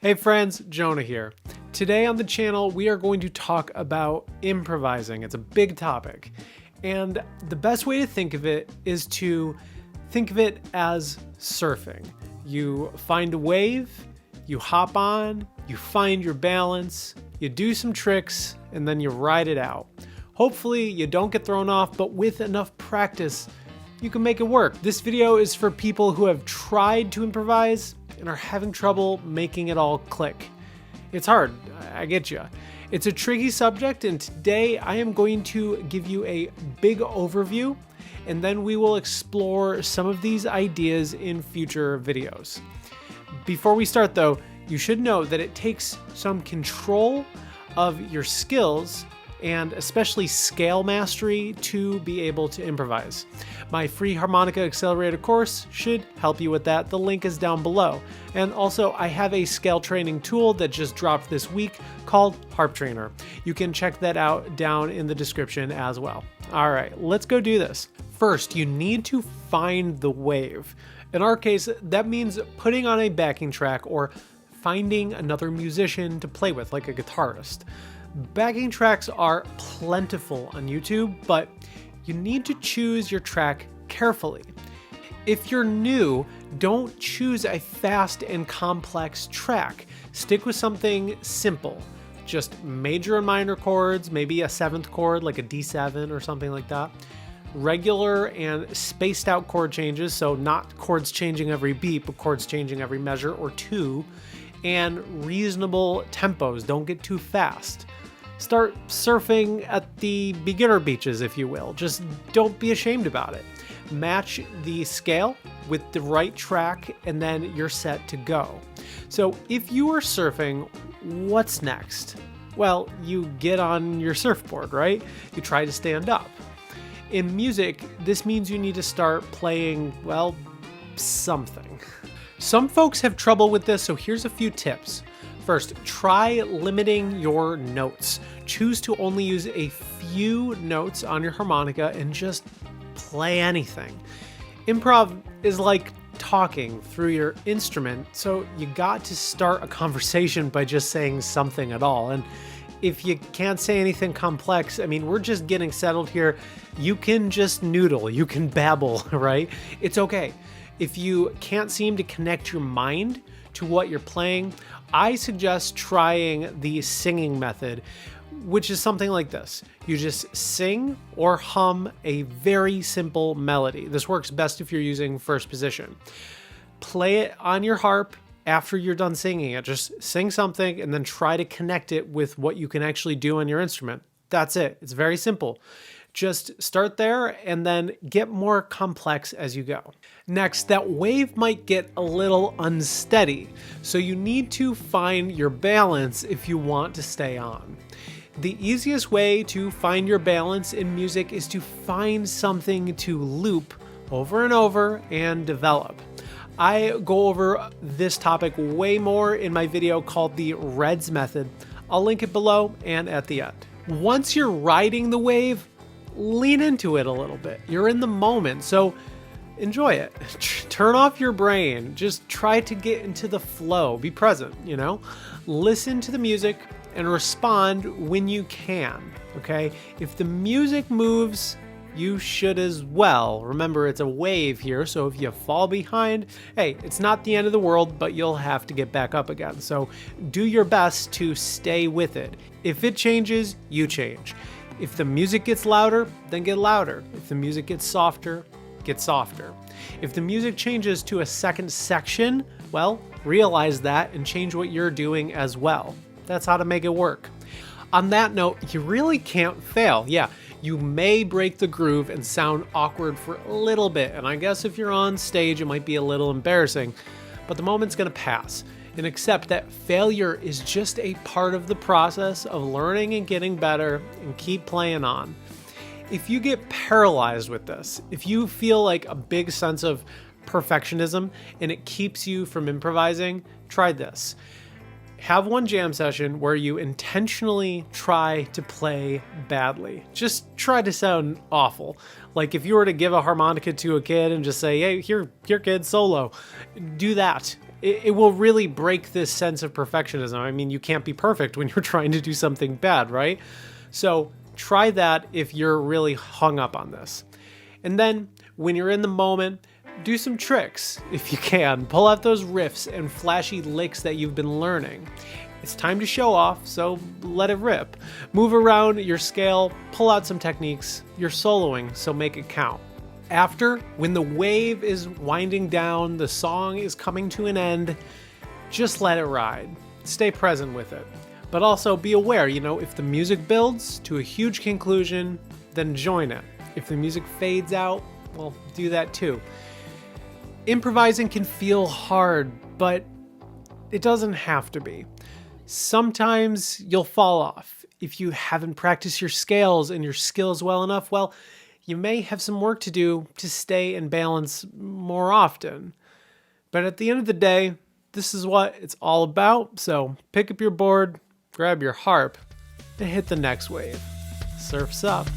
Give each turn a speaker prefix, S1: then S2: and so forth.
S1: Hey friends, Jonah here. Today on the channel, we are going to talk about improvising. It's a big topic. And the best way to think of it is to think of it as surfing. You find a wave, you hop on, you find your balance, you do some tricks, and then you ride it out. Hopefully you don't get thrown off, but with enough practice, you can make it work. This video is for people who have tried to improvise and are having trouble making it all click. It's hard, I get you. It's a tricky subject, and today I am going to give you a big overview, and then we will explore some of these ideas in future videos. Before we start though, you should know that it takes some control of your skills and especially scale mastery to be able to improvise. My free Harmonica Accelerator course should help you with that. The link is down below. And also I have a scale training tool that just dropped this week called HARP Trainer. You can check that out down in the description as well. All right, let's go do this. First, you need to find the wave. In our case, that means putting on a backing track or finding another musician to play with, like a guitarist. Backing tracks are plentiful on YouTube, but you need to choose your track carefully. If you're new, don't choose a fast and complex track. Stick with something simple. Just major and minor chords, maybe a seventh chord like a D7 or something like that. Regular and spaced out chord changes, so not chords changing every beat, but chords changing every measure or two. And reasonable tempos, don't get too fast. Start surfing at the beginner beaches, if you will. Just don't be ashamed about it. Match the scale with the right track, and then you're set to go. So if you are surfing, what's next? Well, you get on your surfboard, right? You try to stand up. In music, this means you need to start playing, well, something. Some folks have trouble with this, so here's a few tips. First, try limiting your notes. Choose to only use a few notes on your harmonica and just play anything. Improv is like talking through your instrument, so you got to start a conversation by just saying something at all. And if you can't say anything complex, I mean, we're just getting settled here. You can just noodle, you can babble, right? It's okay. If you can't seem to connect your mind to what you're playing, I suggest trying the singing method, which is something like this. You just sing or hum a very simple melody. This works best if you're using first position. Play it on your harp after you're done singing it. Just sing something and then try to connect it with what you can actually do on your instrument. That's it. It's very simple. Just start there and then get more complex as you go. Next, that wave might get a little unsteady, so you need to find your balance if you want to stay on. The easiest way to find your balance in music is to find something to loop over and over and develop. I go over this topic way more in my video called the REDS method. I'll link it below and at the end. Once you're riding the wave, lean into it a little bit. You're in the moment, so enjoy it. Turn off your brain. Just try to get into the flow. Be present, you know? Listen to the music and respond when you can, okay? If the music moves, you should as well. Remember, it's a wave here, so if you fall behind, hey, it's not the end of the world, but you'll have to get back up again. So do your best to stay with it. If it changes, you change. If the music gets louder, then get louder. If the music gets softer, get softer. If the music changes to a second section, well, realize that and change what you're doing as well. That's how to make it work. On that note, you really can't fail. Yeah, you may break the groove and sound awkward for a little bit, and I guess if you're on stage, it might be a little embarrassing, but the moment's gonna pass. And accept that failure is just a part of the process of learning and getting better, and keep playing on. If you get paralyzed with this, if you feel like a big sense of perfectionism and it keeps you from improvising, try this. have one jam session where you intentionally try to play badly. Just try to sound awful. Like if you were to give a harmonica to a kid and just say, hey, here kid, solo. Do that. It will really break this sense of perfectionism. I mean, you can't be perfect when you're trying to do something bad, right? So try that if you're really hung up on this. And then when you're in the moment, do some tricks if you can. Pull out those riffs and flashy licks that you've been learning. It's time to show off, so let it rip. Move around your scale, pull out some techniques. You're soloing, so make it count. After, when the wave is winding down, the song is coming to an end, just let it ride. Stay present with it. But also be aware, if the music builds to a huge conclusion, then join it. If the music fades out, well, do that too. Improvising can feel hard, but it doesn't have to be. Sometimes you'll fall off. If you haven't practiced your scales and your skills well enough, well, you may have some work to do to stay in balance more often. But at the end of the day, this is what it's all about. So pick up your board, grab your harp, and hit the next wave. Surf's up.